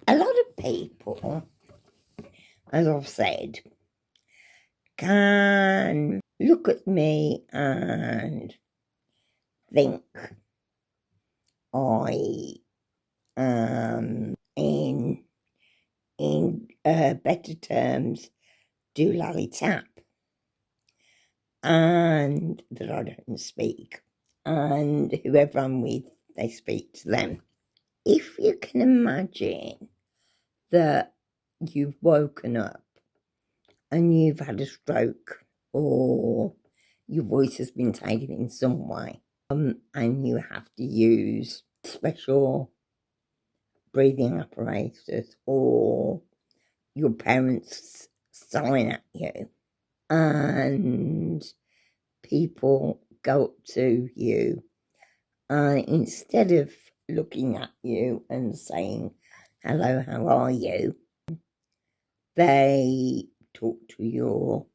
A lot of people, as I've said, can look at me and think I am, in better terms, Doo-Lally-Tap, and that I don't speak, and whoever I'm with, they speak to them. If you can imagine that you've woken up and you've had a stroke, or your voice has been taken in some way, and you have to use special breathing apparatus, or your parents sign at you, and people go up to you, and instead of looking at you and saying, "Hello, how are you?" they talk to your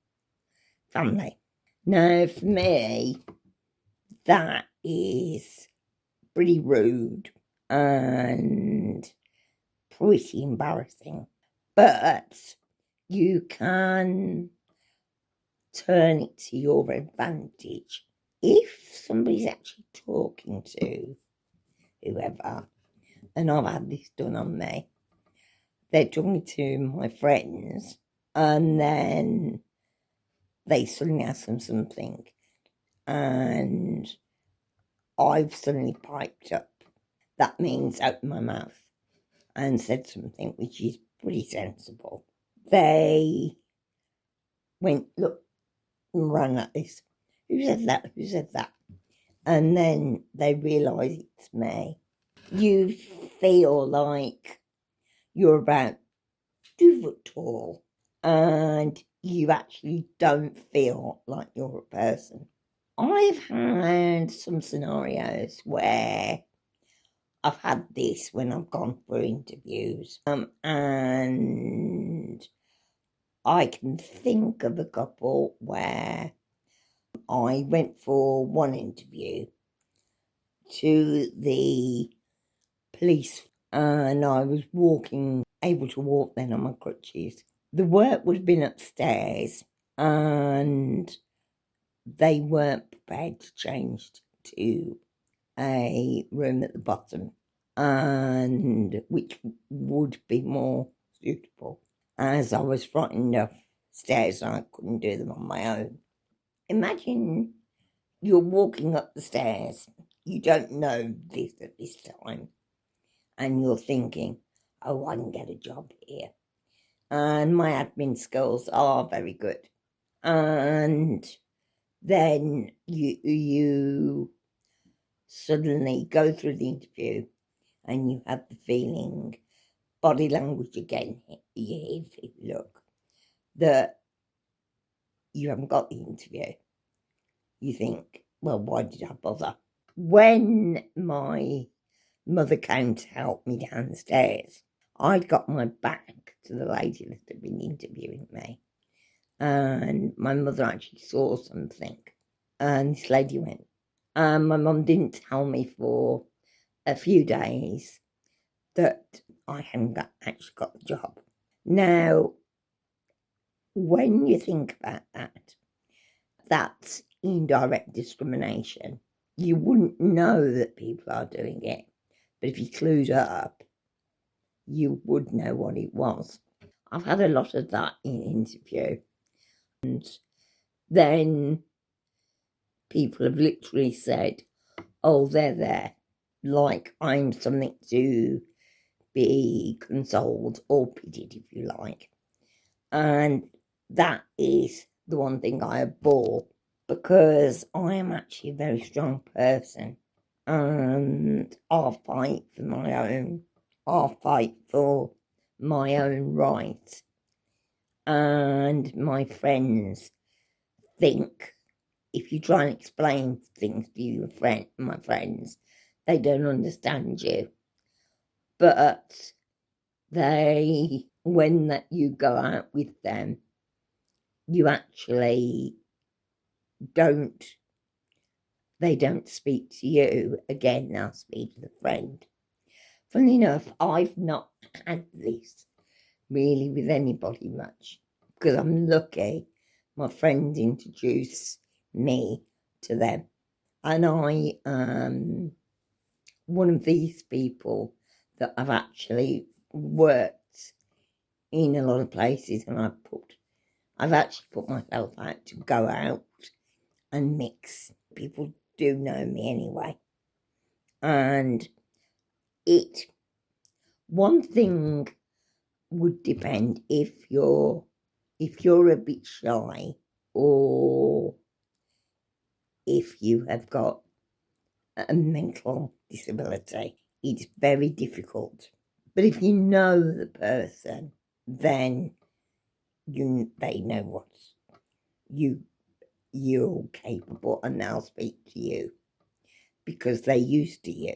family. Now, for me, that is pretty rude and pretty embarrassing. But you can turn it to your advantage. If somebody's actually talking to whoever, and I've had this done on me, they're talking to my friends, and then they suddenly ask them something, and I've suddenly piped up. That means opened my mouth and said something which is pretty sensible. They went, "Look," and ran at this. "Who said that? Who said that?" And then they realise it's me. You feel like you're about 2 foot tall, and you actually don't feel like you're a person. I've had some scenarios where I've had this when I've gone for interviews, and I can think of a couple where I went for one interview to the police, and I was able to walk then on my crutches. The work would have been upstairs, and they weren't prepared to change to a room at the bottom, and which would be more suitable, as I was frightened of stairs and I couldn't do them on my own. Imagine you're walking up the stairs, you don't know this at this time, and you're thinking, "Oh, I can get a job here, and my admin skills are very good." And then you suddenly go through the interview, and you have the feeling, body language again, if you look, that you haven't got the interview. You think, well, why did I bother? When my mother came to help me downstairs, I'd got my back to the lady that had been interviewing me, and my mother actually saw something, and this lady went, and my mum didn't tell me for a few days that I hadn't actually got the job. Now, when you think about that, that's indirect discrimination. You wouldn't know that people are doing it, but if you clued up, you would know what it was. I've had a lot of that in interview, and then people have literally said, "Oh, they're there," like I'm something to be consoled or pitied, if you like. And that is the one thing I abhor, because I am actually a very strong person, and I'll fight for my own rights. And my friends think if you try and explain things to my friends, they don't understand you. But when you go out with them, you actually they don't speak to you. Again, they'll speak to the friend. Funny enough, I've not had this really with anybody much because I'm lucky. My friends introduced me to them, and I am one of these people that I've actually worked in a lot of places, and I've actually put myself out to go out and mix. People do know me anyway, and one thing would depend if you're a bit shy, or if you have got a mental disability. It's very difficult. But if you know the person, then they know what you're capable, and they'll speak to you because they're used to you.